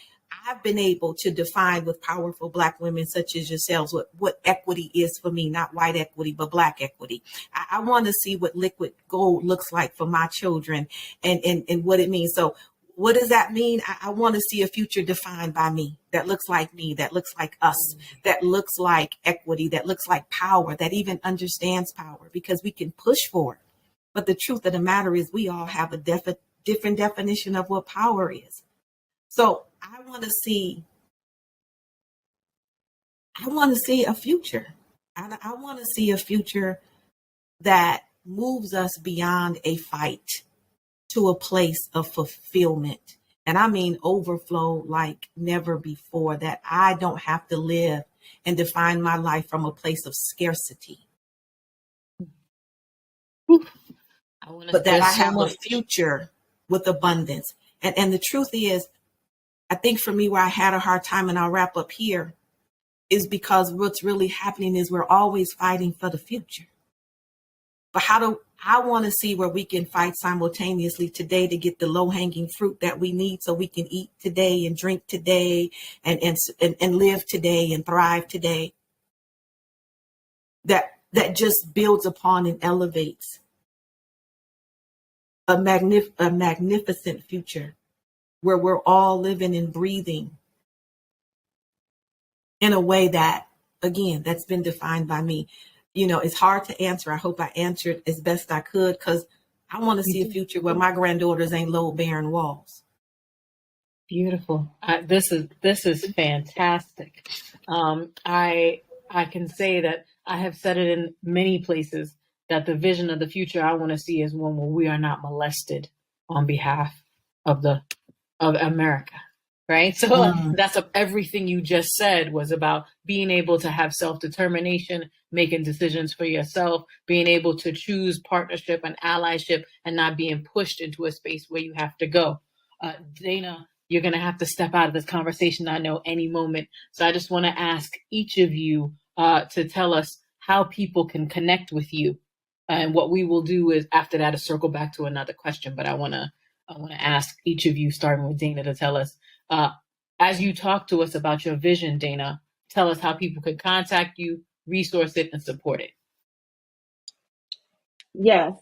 I've been able to define with powerful Black women such as yourselves what equity is for me, not white equity, but Black equity. I want to see what liquid gold looks like for my children and what it means. So what does that mean? I want to see a future defined by me, that looks like me, that looks like us, that looks like equity, that looks like power, that even understands power, because we can push for it. But the truth of the matter is we all have a different definition of what power is. So I want to see a future. I want to see a future that moves us beyond a fight to a place of fulfillment. And I mean overflow like never before, that I don't have to live and define my life from a place of scarcity. But that I have a future with abundance. And the truth is, I think for me, where I had a hard time, and I'll wrap up here, is because what's really happening is we're always fighting for the future. But I want to see where we can fight simultaneously today to get the low-hanging fruit that we need so we can eat today and drink today and live today and thrive today. That just builds upon and elevates a magnificent future where we're all living and breathing in a way that, again, that's been defined by me. It's hard to answer. I hope I answered as best I could, because I want to see a future where my granddaughters ain't load-bearing walls. Beautiful. This is fantastic. I can say that I have said it in many places that the vision of the future I want to see is one where we are not molested on behalf of America. Right. So that's everything you just said was about being able to have self-determination, making decisions for yourself, being able to choose partnership and allyship and not being pushed into a space where you have to go. Dana, you're going to have to step out of this conversation, I know, any moment. So I just want to ask each of you to tell us how people can connect with you. And what we will do is after that, circle back to another question. But I want to ask each of you, starting with Dana, to tell us, as you talk to us about your vision, Dana, tell us how people can contact you, resource it, and support it. Yes.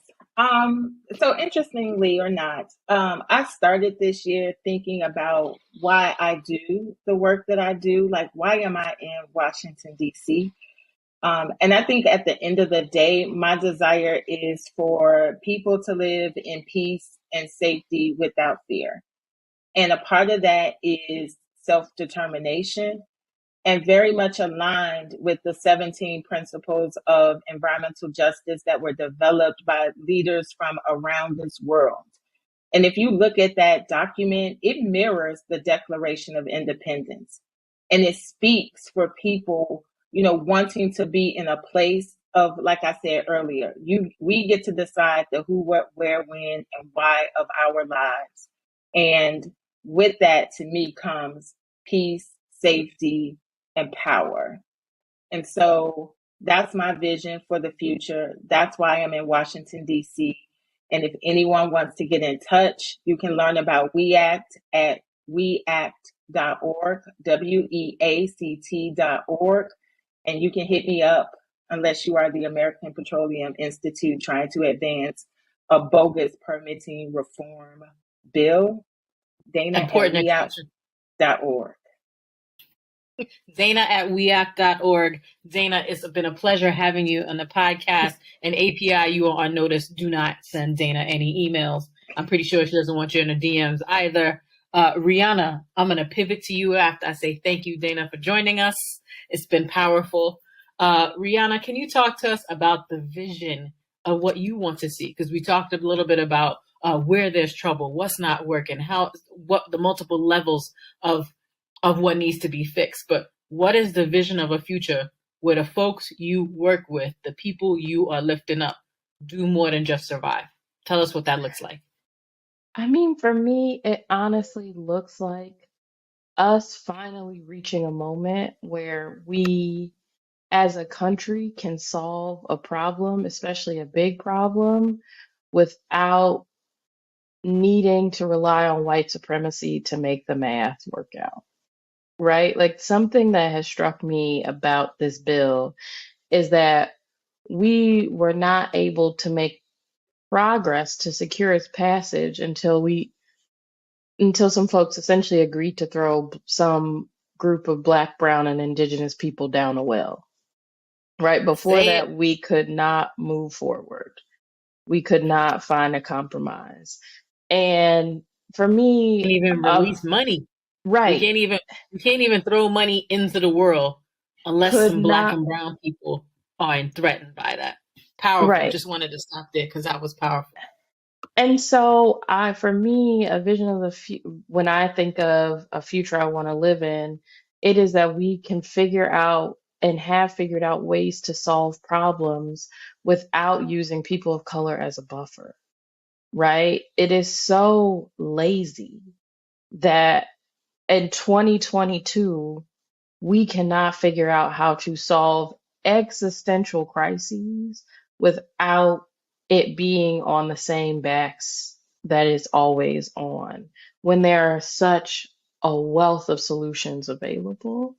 So interestingly or not, I started this year thinking about why I do the work that I do. Like, why am I in Washington, D.C.? And I think at the end of the day, my desire is for people to live in peace and safety without fear. And a part of that is self-determination, and very much aligned with the 17 principles of environmental justice that were developed by leaders from around this world. And if you look at that document, it mirrors the Declaration of Independence. And it speaks for people, wanting to be in a place of, like I said earlier, we get to decide the who, what, where, when, and why of our lives. And with that, to me, comes peace, safety, and power. And so that's my vision for the future. That's why I'm in Washington, D.C. And if anyone wants to get in touch, you can learn about WEACT at weact.org, WEACT.org. And you can hit me up unless you are the American Petroleum Institute trying to advance a bogus permitting reform bill. Dana at weact.org. Dana at weact.org. Dana, it's been a pleasure having you on the podcast. And API, you are on notice. Do not send Dana any emails. I'm pretty sure she doesn't want you in the DMs either. Rhiana, I'm going to pivot to you after I say thank you, Dana, for joining us. It's been powerful. Rhiana, can you talk to us about the vision of what you want to see? Because we talked a little bit about where there's trouble, what's not working, what the multiple levels of what needs to be fixed. But what is the vision of a future where the folks you work with, the people you are lifting up, do more than just survive? Tell us what that looks like. I mean, for me, it honestly looks like us finally reaching a moment where we, as a country, can solve a problem, especially a big problem, without needing to rely on white supremacy to make the math work out. Right? Like, something that has struck me about this bill is that we were not able to make progress to secure its passage until some folks essentially agreed to throw some group of Black, brown, and indigenous people down a well. Right? Before that, we could not move forward. We could not find a compromise. And for me, We can't even release money. Right. We can't even throw money into the world unless some Black and brown people are threatened by that. Powerful. Right. Just wanted to stop there because that was powerful. And so for me, a vision of when I think of a future I want to live in, it is that we can figure out and have figured out ways to solve problems without using people of color as a buffer. Right? It is so lazy that in 2022, we cannot figure out how to solve existential crises without it being on the same backs that it's always on, when there are such a wealth of solutions available.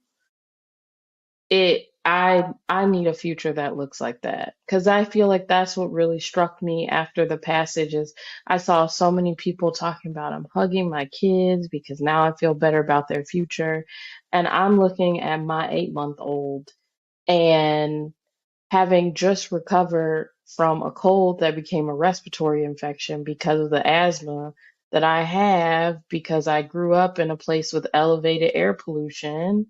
I need a future that looks like that, because I feel like that's what really struck me after the passage. Is I saw so many people talking about, I'm hugging my kids because now I feel better about their future. And I'm looking at my 8-month-old and having just recovered from a cold that became a respiratory infection because of the asthma that I have, because I grew up in a place with elevated air pollution,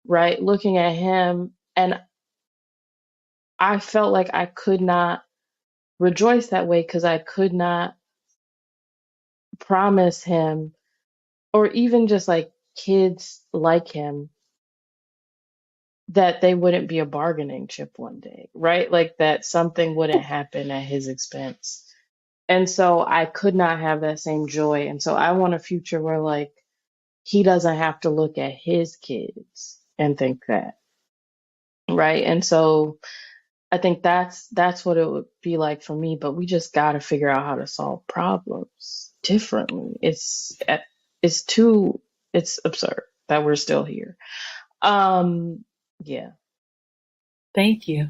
right? Looking at him, and I felt like I could not rejoice that way because I could not promise him, or even just like kids like him, that they wouldn't be a bargaining chip one day, right? Like that something wouldn't happen at his expense. And so I could not have that same joy. And so I want a future where, like, he doesn't have to look at his kids and think that, right? And so I think that's what it would be like for me, but we just got to figure out how to solve problems differently. It's absurd that we're still here. Yeah. Thank you.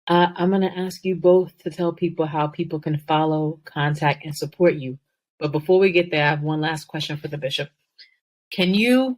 I'm going to ask you both to tell people how people can follow, contact, and support you. But before we get there, I have one last question for the bishop. Can you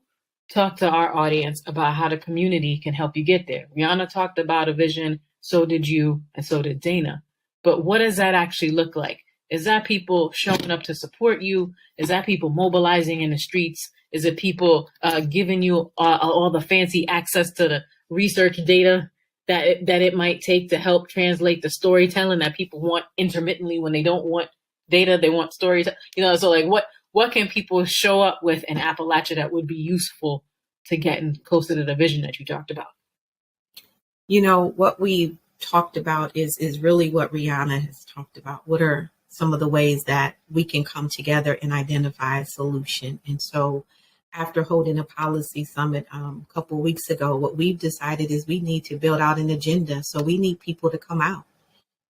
talk to our audience about how the community can help you get there? Rhiana talked about a vision, so did you, and so did Dana. But what does that actually look like? Is that people showing up to support you? Is that people mobilizing in the streets? Is it people giving you all the fancy access to the research data that it might take to help translate the storytelling that people want intermittently when they don't want data, they want stories? So like what can people show up with in Appalachia that would be useful to getting closer to the vision that you talked about? What we talked about is really what Rhiana has talked about. What are some of the ways that we can come together and identify a solution? And so after holding a policy summit a couple of weeks ago, what we've decided is we need to build out an agenda. So we need people to come out.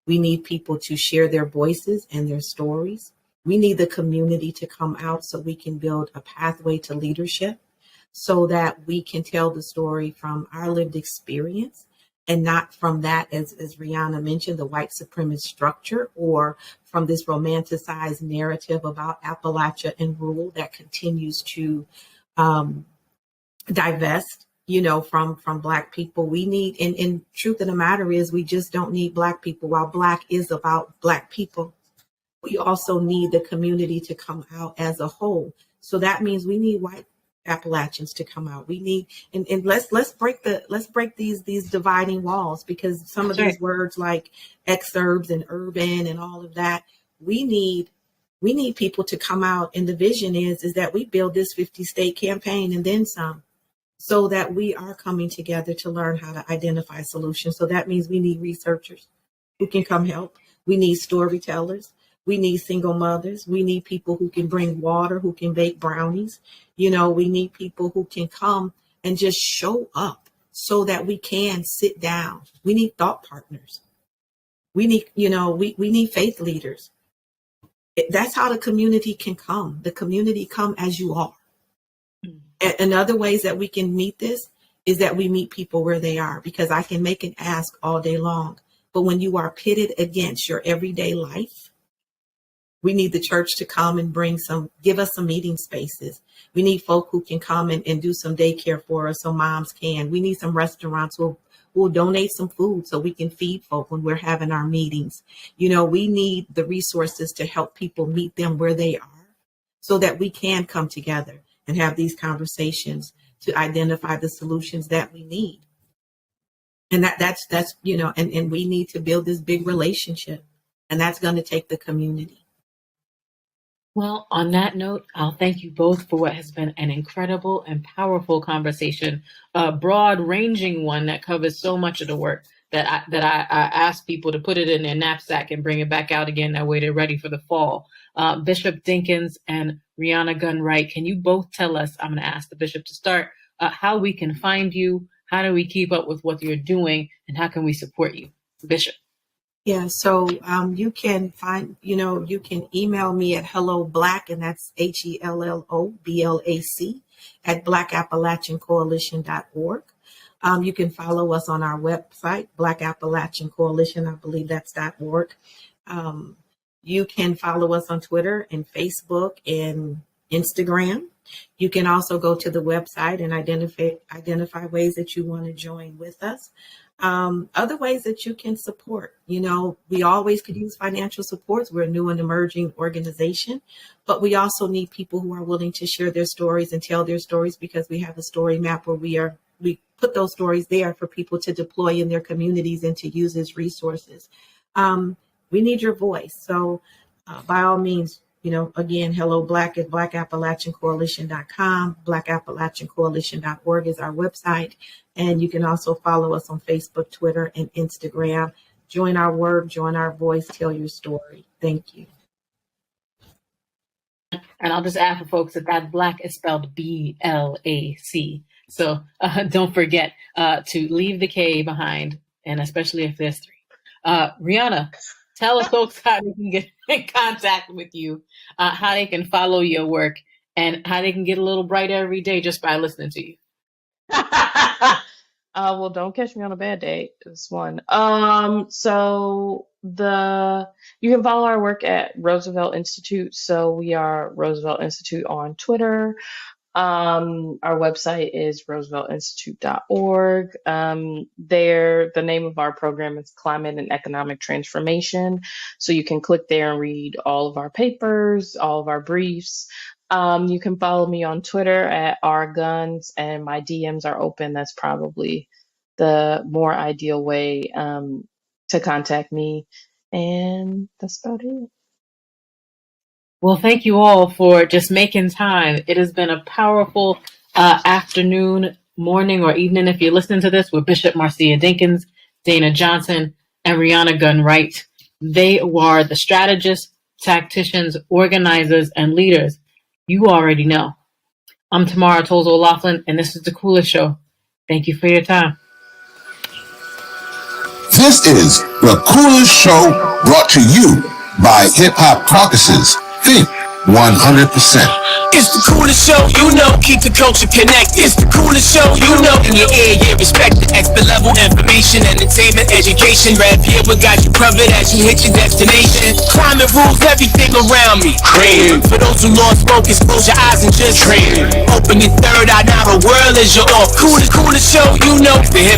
We need people to share their voices and their stories. We need the community to come out so we can build a pathway to leadership so that we can tell the story from our lived experience and not from that, as Rhiana mentioned, the white supremacist structure, or from this romanticized narrative about Appalachia and rule that continues to divest, from Black people. We need, and truth of the matter is, we just don't need Black people. While Black is about Black people, we also need the community to come out as a whole. So that means we need white Appalachians to come out. We need, and let's break these dividing walls, because some of these words like exurbs and urban and all of that, we need people to come out. And the vision is that we build this 50-state campaign and then some, so that we are coming together to learn how to identify solutions. So that means we need researchers who can come help. We need storytellers. We need single mothers. We need people who can bring water, who can bake brownies. We need people who can come and just show up so that we can sit down. We need thought partners. We need, we need faith leaders. That's how the community can come. The community come as you are. And other ways that we can meet this is that we meet people where they are, because I can make an ask all day long. But when you are pitted against your everyday life, we need the church to come and give us some meeting spaces. We need folk who can come and do some daycare for us so moms can. We need some restaurants who will donate some food so we can feed folk when we're having our meetings. We need the resources to help people meet them where they are so that we can come together and have these conversations to identify the solutions that we need. And that's and we need to build this big relationship, and that's going to take the community. Well, on that note, I'll thank you both for what has been an incredible and powerful conversation, a broad-ranging one that covers so much of the work that I ask people to put it in their knapsack and bring it back out again. That way they're ready for the fall. Bishop Dinkins and Rhiana Gunn Wright, can you both tell us, I'm going to ask the bishop to start, how we can find you, how do we keep up with what you're doing, and how can we support you? Bishop. Yeah, so you can find, you can email me at helloblack, and that's HELLOBLAC at blackappalachiancoalition.org. You can follow us on our website, Black Appalachian Coalition, I believe that's .org. You can follow us on Twitter and Facebook and Instagram. You can also go to the website and identify ways that you want to join with us. Other ways that you can support, we always could use financial supports. We're a new and emerging organization, but we also need people who are willing to share their stories and tell their stories, because we have a story map where we put those stories there for people to deploy in their communities and to use as resources. We need your voice. So by all means, again, Hello Black at blackappalachiancoalition.com. blackappalachiancoalition.org is our website. And you can also follow us on Facebook, Twitter, and Instagram. Join our work, join our voice, tell your story. Thank you. And I'll just add for folks that Black is spelled BLAC. So don't forget to leave the K behind, and especially if there's 3. Rhiana, tell the folks how they can get in contact with you, how they can follow your work, and how they can get a little brighter every day just by listening to you. Well, don't catch me on a bad day. This one. So you can follow our work at Roosevelt Institute. So we are Roosevelt Institute on Twitter. Our website is rooseveltinstitute.org. The name of our program is Climate and Economic Transformation. So you can click there and read all of our papers, all of our briefs. You can follow me on Twitter at rguns, and my DMs are open. That's probably the more ideal way to contact me. And that's about it. Well, thank you all for just making time. It has been a powerful afternoon, morning, or evening if you're listening to this with Bishop Marcia Dinkins, Dana Johnson, and Rhiana Gunn Wright. They are the strategists, tacticians, organizers, and leaders you already know. I'm Tamara Toles O'Laughlin, and this is The Coolest Show. Thank you for your time. This is The Coolest Show, brought to you by Hip Hop Caucuses. Think 100%. It's the coolest show, you know, keep the culture connected. It's the coolest show, you know, in your ear, yeah, respect the expert level information, entertainment, education. Rap here, we got you covered as you hit your destination. Climate rules everything around me. Cream. For those who lost focus, close your eyes and just dream. Open your third eye, now the world is your off. Coolest show, you know, the hip